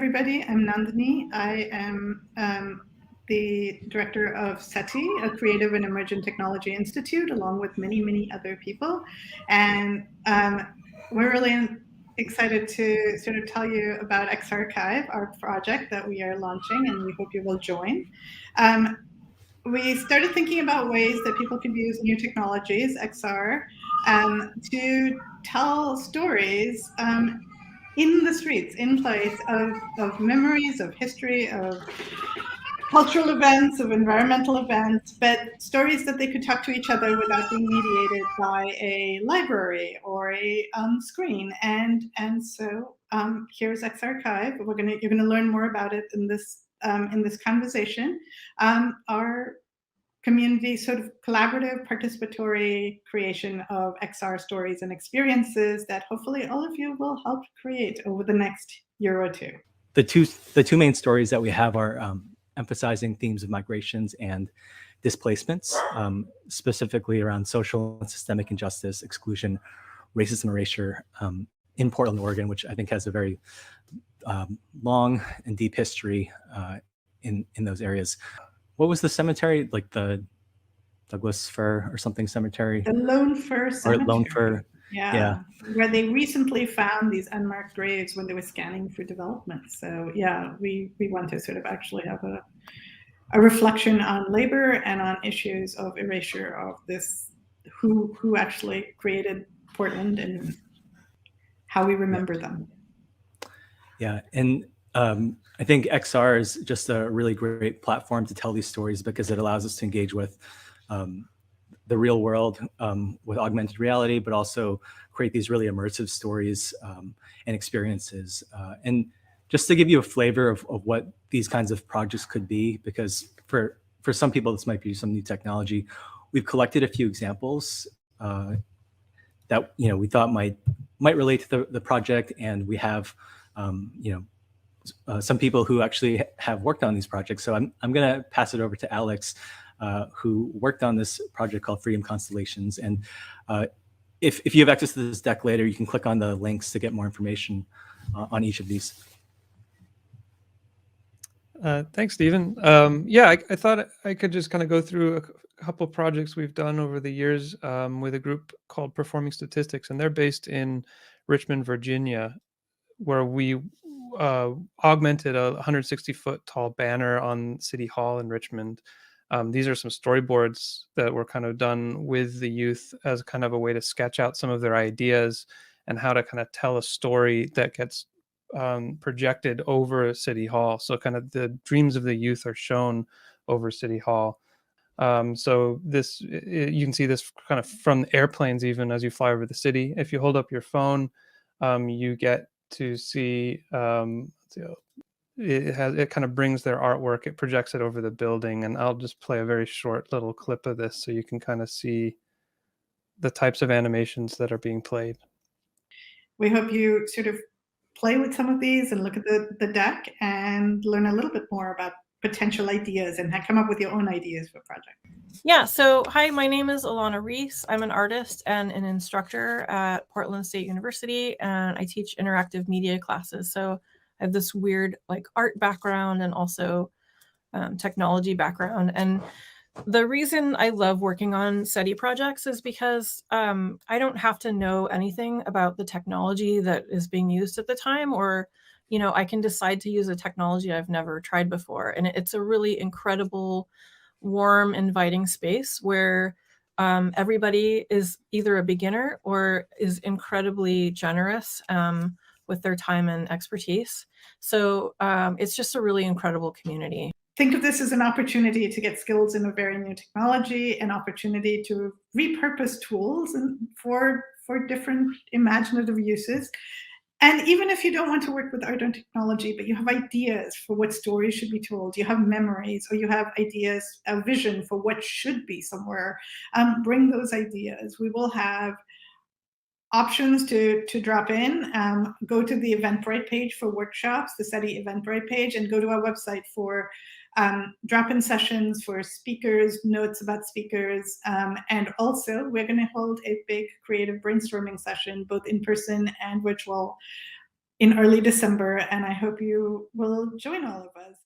everybody. I'm Nandini. I am the director of SETI, a Creative and Emergent Technology Institute, along with many, many other people. And we're really excited to sort of tell you about XRchive, our project that we are launching, and we hope you will join. We started thinking about ways that people could use new technologies, XR, to tell stories in the streets, in place of memories, of history, of cultural events, of environmental events, but stories that they could talk to each other without being mediated by a library or a screen. And so here's XRchive. You're gonna learn more about it in this conversation. Our community sort of collaborative participatory creation of XR stories and experiences that hopefully all of you will help create over the next year or two. The two main stories that we have are emphasizing themes of migrations and displacements, specifically around social and systemic injustice, exclusion, racism, and erasure in Portland, Oregon, which I think has a very long and deep history in those areas. What was the cemetery, like the Douglas Fir or something cemetery? The Lone Fir Cemetery. Or Lone Fir. Yeah, where they recently found these unmarked graves when they were scanning for development. So yeah, we want to sort of actually have a reflection on labor and on issues of erasure of this, who actually created Portland and how we remember them. Yeah, and I think XR is just a really great platform to tell these stories because it allows us to engage with the real world with augmented reality, but also create these really immersive stories and experiences. And just to give you a flavor of what these kinds of projects could be, because for some people, this might be some new technology, we've collected a few examples that we thought might relate to the project, and we have some people who actually have worked on these projects. So I'm going to pass it over to Alex, who worked on this project called Freedom Constellations. And if you have access to this deck later, you can click on the links to get more information on each of these. Thanks, Stephen. Yeah, I thought I could just kind of go through a couple of projects we've done over the years with a group called Performing Statistics, and they're based in Richmond, Virginia, where we augmented a 160-foot tall banner on City Hall in Richmond. These are some storyboards that were kind of done with the youth as kind of a way to sketch out some of their ideas and how to kind of tell a story that gets projected over City Hall. So kind of the dreams of the youth are shown over City Hall. So you can see this kind of from airplanes, even as you fly over the city. If you hold up your phone, you get to see it kind of brings their artwork, it projects it over the building, and I'll just play a very short little clip of this so you can kind of see the types of animations that are being played. We hope you sort of play with some of these and look at the deck and learn a little bit more about potential ideas and come up with your own ideas for a project. Yeah, so hi, my name is Alana Reese. I'm an artist and an instructor at Portland State University, and I teach interactive media classes. So I have this weird like art background and also technology background. And the reason I love working on SETI projects is because I don't have to know anything about the technology that is being used at the time, or I can decide to use a technology I've never tried before. And it's a really incredible, warm, inviting space where everybody is either a beginner or is incredibly generous with their time and expertise. So it's just a really incredible community. Think of this as an opportunity to get skills in a very new technology, an opportunity to repurpose tools for different imaginative uses. And even if you don't want to work with art and technology, but you have ideas for what stories should be told, you have memories, or you have ideas, a vision for what should be somewhere, bring those ideas. We will have options to drop in. Go to the Eventbrite page for workshops, the SETI Eventbrite page, and go to our website for drop-in sessions for speakers, notes about speakers, and also we're going to hold a big creative brainstorming session, both in person and virtual, in early December, and I hope you will join all of us.